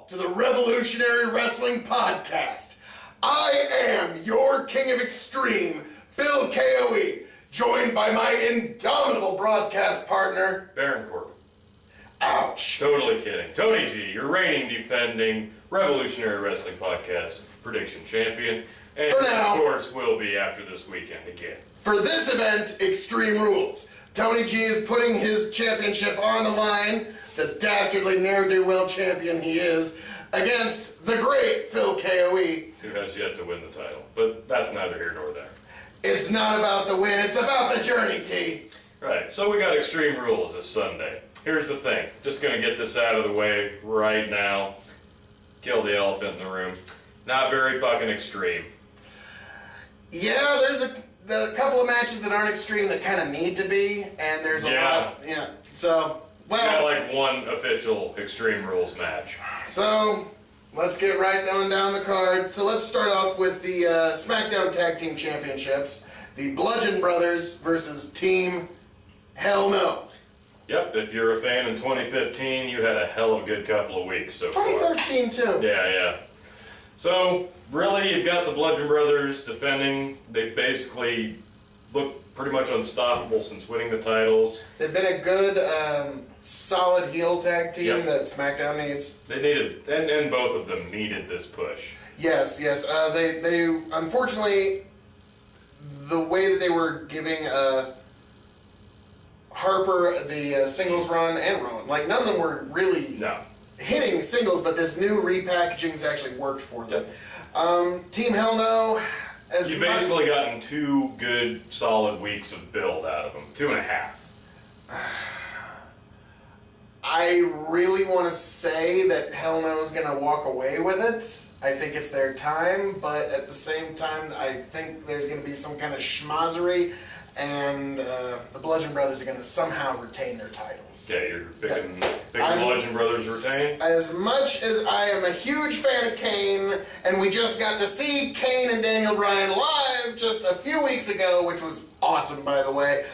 to the Revolutionary Wrestling Podcast. I am your King of Extreme, Phil KOE, joined by my indomitable broadcast partner, Baron Corbin. Ouch. Totally kidding. Tony G, your reigning, defending Revolutionary Wrestling Podcast prediction champion, and For now. of course will be after this weekend again. For this event, Extreme Rules. Tony G is putting his championship on the line, the dastardly ne'er-do-well champion he is, against the great Phil KOE. Who has yet to win the title, but that's neither here nor there. It's not about the win, it's about the journey, T. Right, so we got Extreme Rules this Sunday. Here's the thing, just gonna get this out of the way right now. Kill the elephant in the room. Not very fucking extreme. Yeah, there's a couple of matches that aren't extreme that kind of need to be, and there's a lot. Yeah. So, We got well, like one official Extreme Rules match. so let's get right down the card. So let's start off with the SmackDown Tag Team Championships. The Bludgeon Brothers versus Team Hell No. Yep, if you're a fan in 2015, you had a hell of a good couple of weeks so far. 2013 too. Yeah. So, really, you've got the Bludgeon Brothers defending. They basically look pretty much unstoppable since winning the titles. They've been a good, solid heel tag team Yep. that SmackDown needs. They needed, and both of them needed this push. Yes. They unfortunately, the way that they were giving Harper the singles run and Rowan, like none of them were really No. hitting singles, but this new repackaging's actually worked for them. Yep. Team Hell No, as You've much- basically gotten 2 good, solid weeks of build out of them. 2.5. I really want to say that Hell No is going to walk away with it. I think it's their time, but at the same time, I think there's going to be some kind of schmozzery, and the Bludgeon Brothers are going to somehow retain their titles. Yeah, you're picking I'm- Bludgeon Brothers retain? As much as I am a huge fan of Kane, and we just got to see Kane and Daniel Bryan live just a few weeks ago, which was awesome, by the way,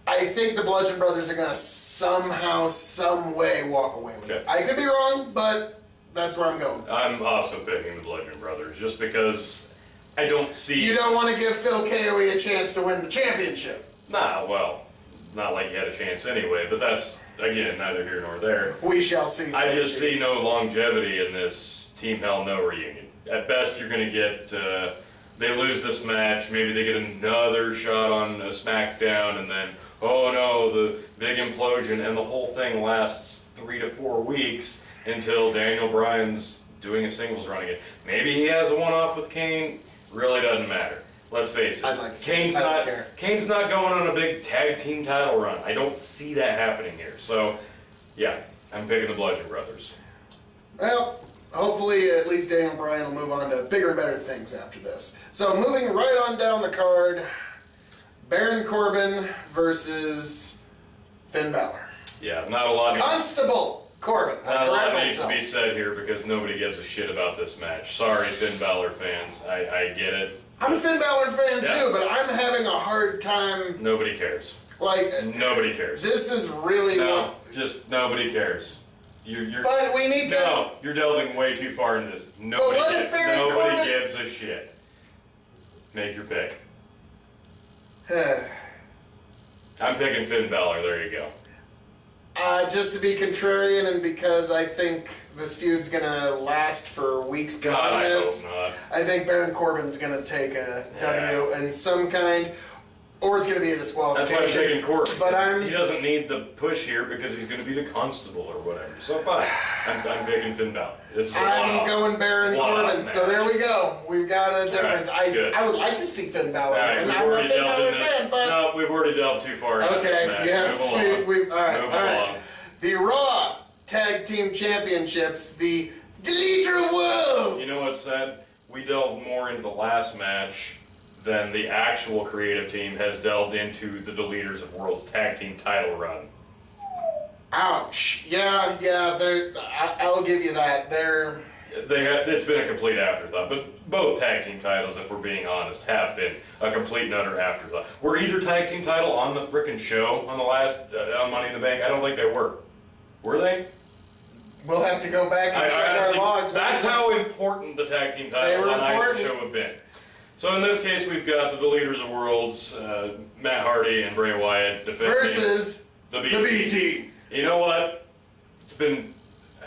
I think the Bludgeon Brothers are going to somehow, some way walk away with it. Okay. I could be wrong, but that's where I'm going. I'm also picking the Bludgeon Brothers, just because I don't see... You don't want to give Phil KOE a chance to win the championship. Nah, well, not like you had a chance anyway, but that's, again, neither here nor there. We shall see. I Tony just G. see no longevity in this Team Hell No reunion. At best, you're going to get, they lose this match, maybe they get another shot on a SmackDown, and then, oh no, the big implosion, and the whole thing lasts 3 to 4 weeks until Daniel Bryan's doing a singles run again. Maybe he has a one-off with Kane, really doesn't matter. Let's face it, I'd like to see it. I don't care. Kane's not going on a big tag team title run. I don't see that happening here. So, yeah, I'm picking the Bludgeon Brothers. Well, hopefully at least Daniel Bryan will move on to bigger and better things after this. So moving right on down the card, Baron Corbin versus Finn Balor. Yeah, not a lot. Constable Corbin. Not a lot correct needs to myself. be said here because nobody gives a shit about this match. Sorry, Finn Balor fans. I get it. I'm a Finn Balor fan Yeah. too, but I'm having a hard time. Nobody cares. Like, Nobody cares. this is really No, just nobody cares. You're But we need to. no, you're delving way too far into this. Nobody, what if Baron nobody Corbin- gives a shit. Make your pick. I'm picking Finn Balor. There you go. Just to be contrarian, and because I think this feud's gonna last for weeks God, beyond I this, hope not. I think Baron Corbin's gonna take a Yeah. W in some kind, or it's gonna be a That's why I'm disqualification. taking Corbin. But he doesn't need the push here because he's going to be the constable or whatever. So fine, I'm picking Finn Balor. This is a I'm one-off. going Baron One-off Corbin. So match. there we go. We've got a difference. Alright, good. I would like to see Finn Balor, All right, and we've I'm a already Finn delved Balor into fan, but no, we've already delved too far into this okay, match. yes, Move along. we've all right, Move all right. along. The Raw Tag Team Championships, the Deleter Worlds. You know what's sad? We delved more into the last match than the actual creative team has delved into the Deleters of World's Tag Team title run. Ouch. Yeah. I'll give you that. It's been a complete afterthought, but both tag team titles, if we're being honest, have been a complete and utter afterthought. Were either tag team title on the frickin' show on the last on Money in the Bank? I don't think they were. Were they? We'll have to go back and check our honestly, logs. that's how important the tag team titles were on either important. show have been. So in this case, we've got the leaders of worlds, Matt Hardy and Bray Wyatt defending versus the the B team. You know what? It's been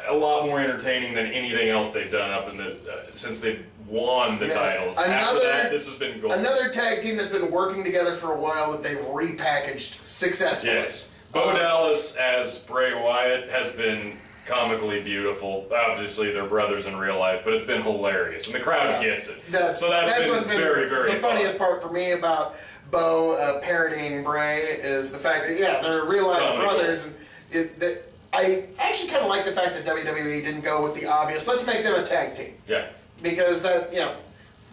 a lot more entertaining than anything else they've done up in the since they've won the titles. After that, this has been gold. Another tag team that's been working together for a while that they've repackaged successfully. Yes. Bo Dallas as Bray Wyatt has been comically beautiful. Obviously, they're brothers in real life, but it's been hilarious, and the crowd gets it. That's what's been very, very the funniest part for me about Bo parodying Bray is the fact that they're real life brothers, and I actually kind of like the fact that WWE didn't go with the obvious. Let's make them a tag team. Yeah. Because that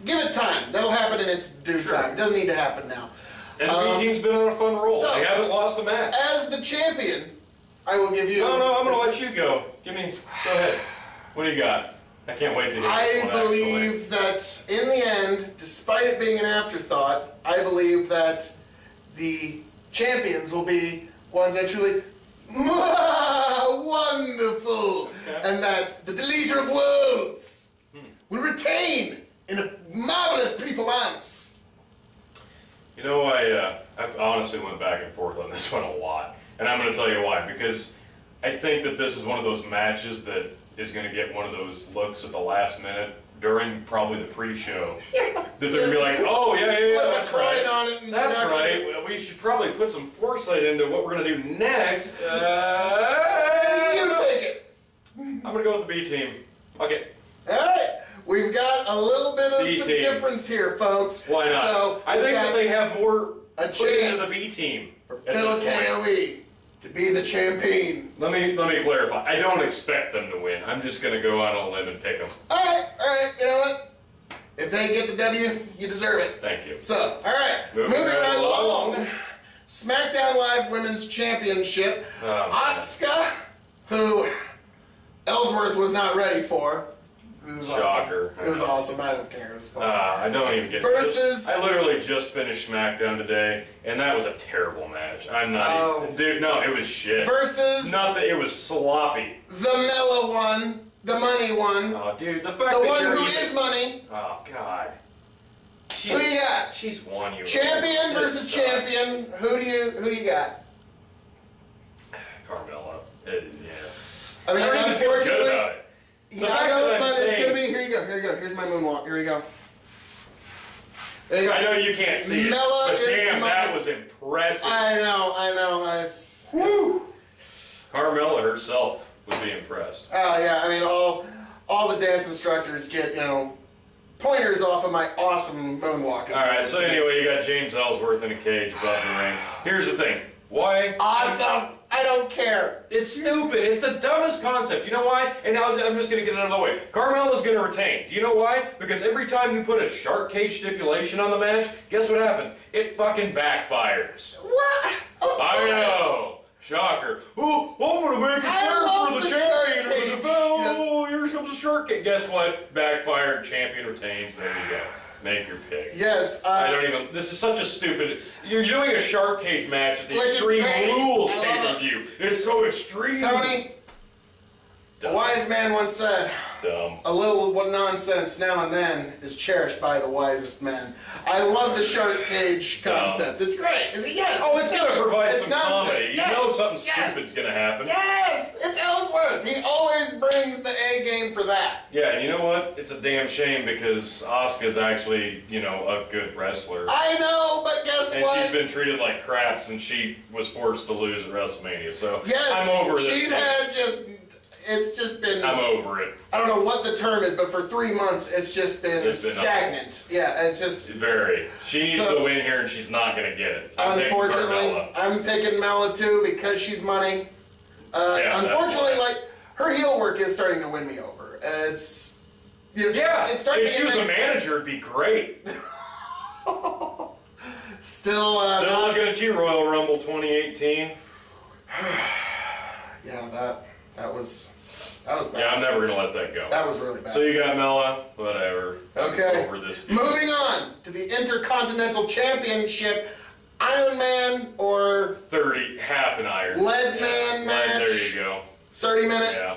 give it time. That'll happen in its due time. It doesn't need to happen now. And the B team's been on a fun roll. So, they haven't lost a match. As the champion, I will give you. No, I'm gonna let you go. Go ahead. What do you got? I can't wait to hear this one. I believe that in the end, despite it being an afterthought, I believe that the champions will be ones that truly wonderful, and that the deleter of worlds will retain in a marvelous performance. You know, I've honestly went back and forth on this one a lot, and I'm going to tell you why. Because I think that this is one of those matches that is going to get one of those looks at the last minute during probably the pre-show. That they're going to be like, oh, yeah, that's right. On it That's right. Well, we should probably put some foresight into what we're going to do next. You take it. I'm going to go with the B team. Okay. All right. We've got a little bit of some B-team. difference here, folks. Why not? So I think that they have more a put into chance the B team. for Phil KOE to be the champion. Let me clarify. I don't expect them to win. I'm just gonna go on a limb and pick them. All right. You know what? If they get the W, you deserve it. Thank you. So, all right. Moving right along. SmackDown Live Women's Championship. Asuka, who Ellsworth was not ready for. It was Shocker. Awesome. It was awesome. I don't care. It was fun. I don't even get Versus. I literally just finished SmackDown today, and that was a terrible match. I'm not even, dude. No, it was shit. Versus. Nothing. It was sloppy. The Mella one, the money one. Oh, dude, the fact the that one you're who even, is money. Oh God. Who you got? She's won you. Champion versus champion. Who do you got? Carmella. Yeah. I mean, I don't even feel good about it. I know, but it's gonna be. Here you go. Here's my moonwalk. Here you go. There you go. I know you can't see it, Mella but is damn, my- that was impressive. I know. Woo! Carmella herself would be impressed. Oh yeah. I mean, all the dance instructors get pointers off of my awesome moonwalk. All right. So anyway, you got James Ellsworth in a cage above the ring. Here's the thing. Why? Awesome. I don't care. It's stupid. It's the dumbest concept. You know why? And now I'm just going to get it out of the way. Carmella's going to retain. Do you know why? Because every time you put a shark cage stipulation on the match, guess what happens? It fucking backfires. What? I know. Shocker. Oh, I'm going to make it fair for the champion. Cage. Oh, here comes the shark cage. Guess what? Backfired. Champion retains. There you go. Make your pick. Yes. I don't even. This is such a stupid. You're doing a shark cage match at the Which is Extreme great. Rules I love pay-per-view. It's so extreme. Tony, a wise man once said, Dumb. a little nonsense now and then is cherished by the wisest men. I love the shark cage concept. It's great. Is it? Yes. Oh, it's silly. gonna provide It's some nonsense. comedy. Yes. You know something Yes. stupid's gonna happen. Yes, it's Ellsworth. He always brings the A game for that. Yeah, and you know what? It's a damn shame because Asuka's actually, a good wrestler. I know, but guess And what? she's been treated like crap since she was forced to lose at WrestleMania. So Yes, I'm over this. she's had it's just been. I'm over it. I don't know what the term is, but for 3 months, it's just been stagnant. Yeah, it's just. Very. She needs to win here, and she's not going to get it. Unfortunately, I'm picking Mella too because she's money. Unfortunately, her heel work is starting to win me over. It's. It's starting if she was a manager, it'd be great. Still looking at you, Royal Rumble 2018. Yeah, that was bad. Yeah, I'm never gonna let that go. That was really bad. So you got Mella, whatever. Okay. Over this. Moving on to the Intercontinental Championship, Iron Man or 30, half an iron. Lead Man match. There you go. 30 minute. Yeah.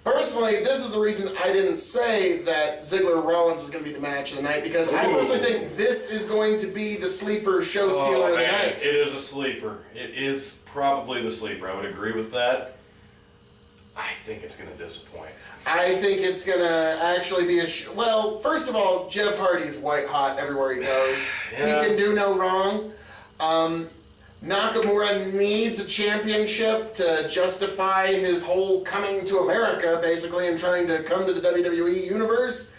Personally, this is the reason I didn't say that Ziggler-Rollins was going to be the match of the night, because I personally think this is going to be the sleeper show stealer of the night. It is a sleeper. It is probably the sleeper. I would agree with that. I think it's going to disappoint. I think it's going to actually be well, first of all, Jeff Hardy is white hot everywhere he goes. Yeah. He can do no wrong. Nakamura needs a championship to justify his whole coming to America, basically, and trying to come to the WWE universe.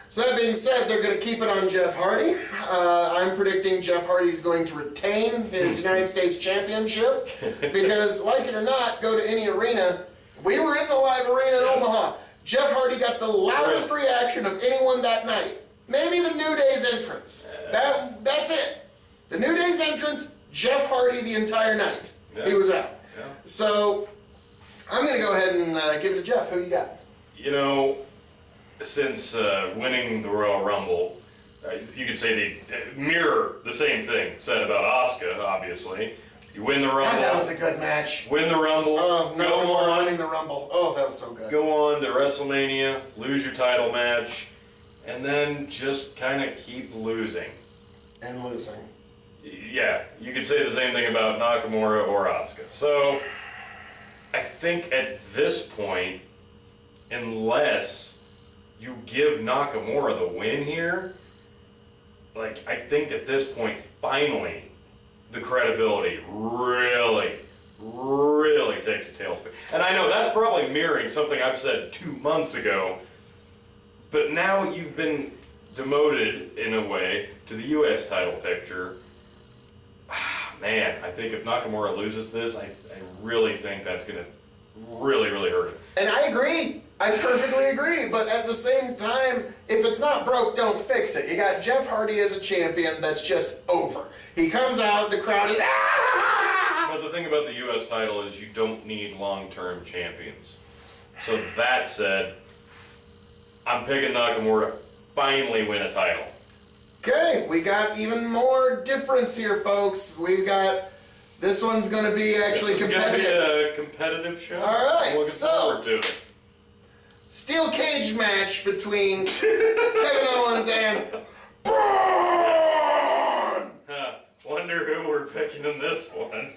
So that being said, they're going to keep it on Jeff Hardy. I'm predicting Jeff Hardy's going to retain his United States Championship because, like it or not, go to any arena. We were in the live arena in Omaha. Jeff Hardy got the loudest reaction of anyone that night. Maybe the New Day's entrance. That's it. The New Day's entrance, Jeff Hardy the entire night. Yeah. He was out. Yeah. So I'm going to go ahead and give it to Jeff. Who you got? You know, since winning the Royal Rumble, you could say they mirror the same thing said about Asuka, obviously. You win the Rumble. That was a good match. Win the Rumble. Oh, go on. Winning the Rumble. Oh, that was so good. Go on to WrestleMania, lose your title match, and then just kind of keep losing. And losing. Yeah, you could say the same thing about Nakamura or Asuka. So, I think at this point, unless you give Nakamura the win here, like, I think at this point, finally, the credibility really takes a tailspin. And I know that's probably mirroring something I've said 2 months ago, but now you've been demoted, in a way, to the U.S. title picture. Man, I think if Nakamura loses this, I really think that's going to really hurt him. And I agree. I perfectly agree. But at the same time, if it's not broke, don't fix it. You got Jeff Hardy as a champion that's just over. He comes out, the crowd is But the thing about the U.S. title is you don't need long-term champions. So that said, I'm picking Nakamura to finally win a title. Okay, we got even more difference here, folks. We've got, this one's going to be actually competitive. It's going to be a competitive show. All right, I'm looking forward to it. Steel cage match between Kevin Owens and Braun! Wonder who we're picking in this one.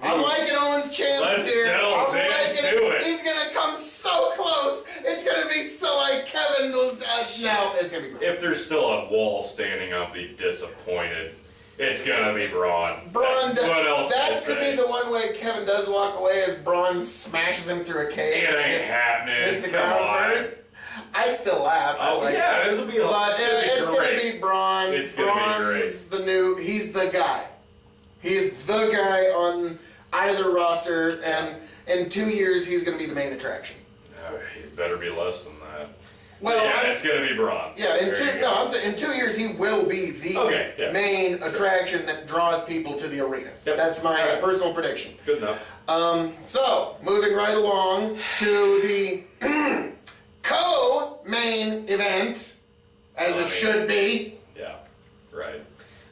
I'm liking Owens' chances Let's here. delve I'm liking into it. it. He's going to come so close. It's going to be so like Kevin was. No, it's going to be Braun. If there's still a wall standing, I'll be disappointed. It's going to be Braun. Braun does, what else that can I could say? be the one way Kevin does walk away as Braun smashes him through a cage. It ain't happening. Hits the Come ground on. first. I'd still laugh. Oh, yeah, it'll be But it's going to be Braun. It's going to be great. Braun's the new, he's the guy. He's the guy on either roster, and in 2 years, he's going to be the main attraction. It better be less than that. Well, yeah, it's going to be Braun. Yeah, I'm saying in 2 years, he will be the main attraction that draws people to the arena. Yep. That's my personal prediction. Good enough. So, moving right along to the co-main event, as it should be. Yeah, right.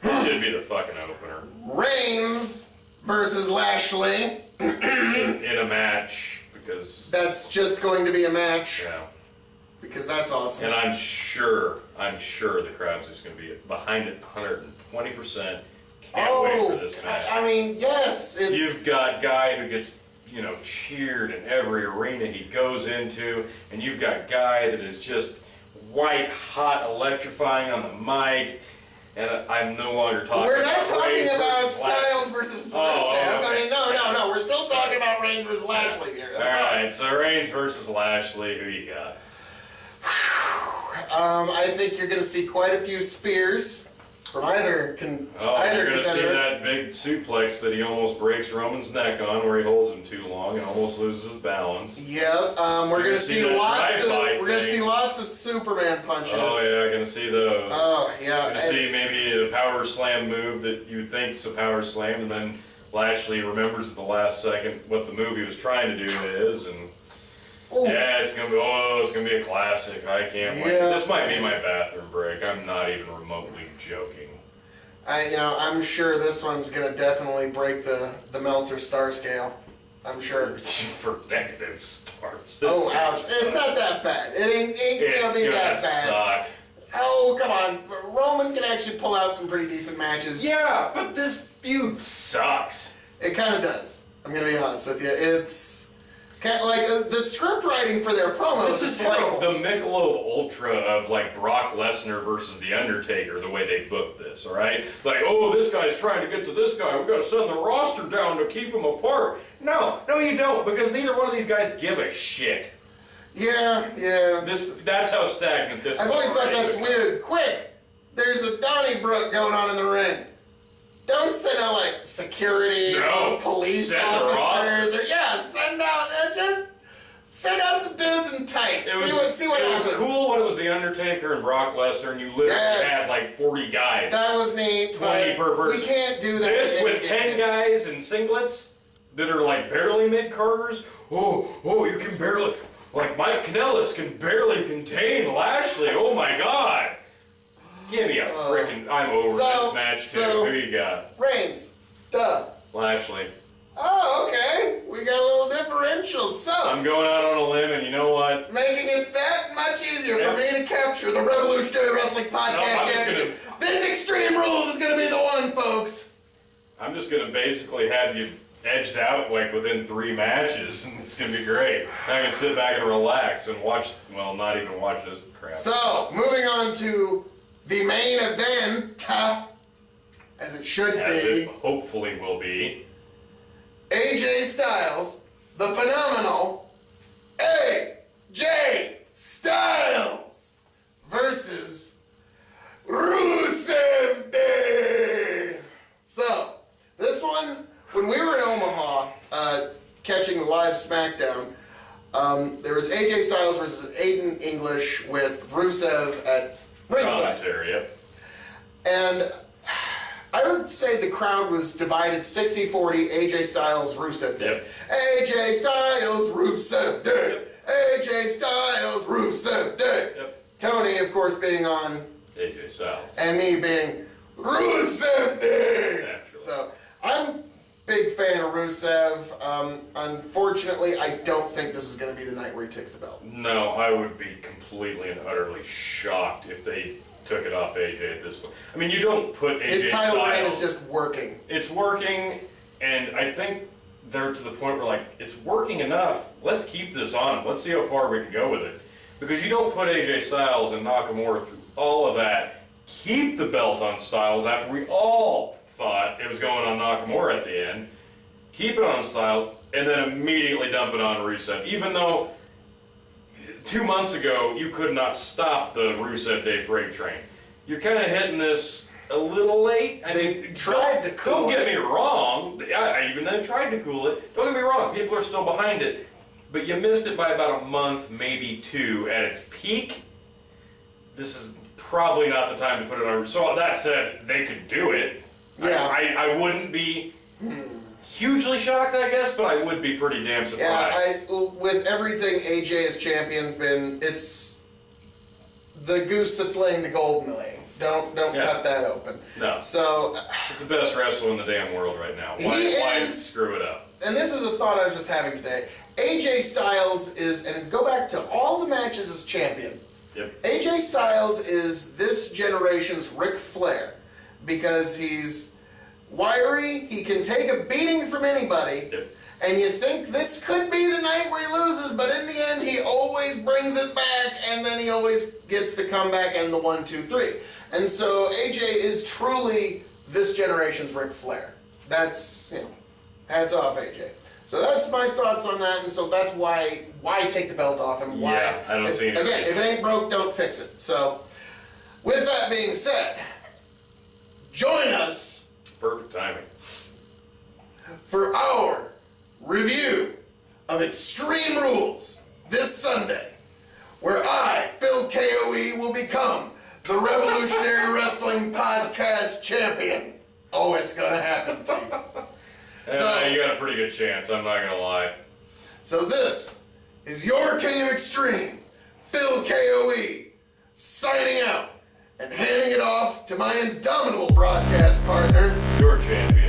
It should be the fucking opener. Reigns versus Lashley. in a match, because... That's just going to be a match. Yeah. Because that's awesome. And I'm sure the crowd's just going to be behind it 120%. Can't wait for this match. I mean, yes, it's... You've got Guy who gets, cheered in every arena he goes into, and you've got Guy that is just white hot, electrifying on the mic, and I'm no longer talking We're not about talking Reigns about versus Styles versus Rusev. okay. I mean, no. We're still talking about Reigns versus Lashley here. All right, so Reigns versus Lashley. Who you got? I think you're going to see quite a few spears from either You're going to see that big suplex that he almost breaks Roman's neck on, where he holds him too long and almost loses his balance. Yep. We're going to see lots of Superman punches. Oh yeah, going to see those. Oh yeah. Going to see maybe a power slam move that you think is a power slam, and then Lashley remembers at the last second what the move he was trying to do is, and yeah, it's gonna be a classic. I can't wait. Yeah. This might be my bathroom break. I'm not even remotely joking. I'm sure this one's gonna definitely break the Meltzer star scale. I'm sure. For negative stars. Oh, ouch. It's not that bad. It ain't gonna be that bad. Suck. Oh, come on. Roman can actually pull out some pretty decent matches. Yeah, but this feud sucks. It kind of does. I'm gonna be honest with you. It's like the script writing for their promos This is is like terrible. the Michelob Ultra of like Brock Lesnar versus The Undertaker, the way they booked this, alright? Like, oh, this guy's trying to get to this guy, we gotta send the roster down to keep them apart. No, you don't, because neither one of these guys give a shit. Yeah. That's how stagnant this is. I've always thought already that's become. weird. Quick! There's a Donnybrook going on in the ring. Don't send out like security, No, police send the officers, roster. or just send out some dudes in tights. See what it happens. was cool when it was The Undertaker and Brock Lesnar, and you literally Yes. had like 40 guys. That was neat. 20 but per person. We can't do that. This with 10 guys in singlets that are like barely mid-carders. Oh, you can barely, like Mike Kanellis can barely contain Lashley. Oh my God. Give me a frickin', I'm over this match too. Who you got? Reigns. Duh. Lashley. Oh, okay. We got a little differential. So, I'm going out on a limb, and you know what? making it that much easier Yeah. for me to capture the Revolutionary Wrestling Podcast No, I'm just Championship. This Extreme Rules is going to be the one, folks. I'm just gonna basically have you edged out like within 3 matches, and it's gonna be great. I can sit back and relax and watch, well, not even watch this crap. So, moving on to the main event, as it should As be. it hopefully will be. AJ Styles, the phenomenal AJ Styles versus Rusev Day. So, this one, when we were in Omaha, catching the live SmackDown, there was AJ Styles versus Aiden English with Rusev at ringside. Commentary, yep. And I would say the crowd was divided 60-40 AJ Styles, Rusev Day. Yep. AJ Styles, Rusev Day. AJ Styles, Rusev Day. Yep. Tony, of course, being on, AJ Styles. and me being Rusev Day. Naturally. So, I'm a big fan of Rusev. Unfortunately, I don't think this is going to be the night where he takes the belt. No, I would be completely and utterly shocked if they took it off AJ at this point. I mean, you don't put AJ His title Styles. reign is just working. It's working, and I think they're to the point where, like, it's working enough. Let's keep this on him. Let's see how far we can go with it. Because you don't put AJ Styles and Nakamura through all of that. Keep the belt on Styles after we all thought it was going on Nakamura at the end. Keep it on Styles, and then immediately dump it on Rusev. Even though 2 months ago you could not stop the Rusev Day freight train. You're kind of hitting this a little late. I They mean, tried to cool don't get it. me wrong. I even then tried to cool it. Don't get me wrong. People are still behind it, but you missed it by about a month, maybe 2 at its peak. This is probably not the time to put it on. So that said, they could do it. Yeah. I wouldn't be hugely shocked, I guess, but I would be pretty damn surprised. Yeah, with everything AJ as champion's been, it's the goose that's laying the golden egg. Don't Yeah. cut that open. No. So, It's the best wrestler in the damn world right now. Why is- screw it up? and this is a thought I was just having today. AJ Styles is, and go back to all the matches as champion. Yep. AJ Styles is this generation's Ric Flair because he's wiry, he can take a beating from anybody, Yep. and you think this could be the night where he loses, but in the end he always brings it back, and then he always gets the comeback and the 1, 2, 3. And so AJ is truly this generation's Ric Flair. That's, hats off AJ. So that's my thoughts on that, and so that's why take the belt off and why. Yeah, I don't see any Again, reason. if it ain't broke, don't fix it. So, with that being said, join us Perfect timing. for our review of Extreme Rules this Sunday, where I, Phil KOE, will become the Revolutionary Wrestling Podcast Champion. Oh, it's gonna happen to you. So- You got a pretty good chance, I'm not gonna lie. So this is your King of Extreme, Phil KOE, signing out and handing it off to my indomitable broadcast partner, Your champion.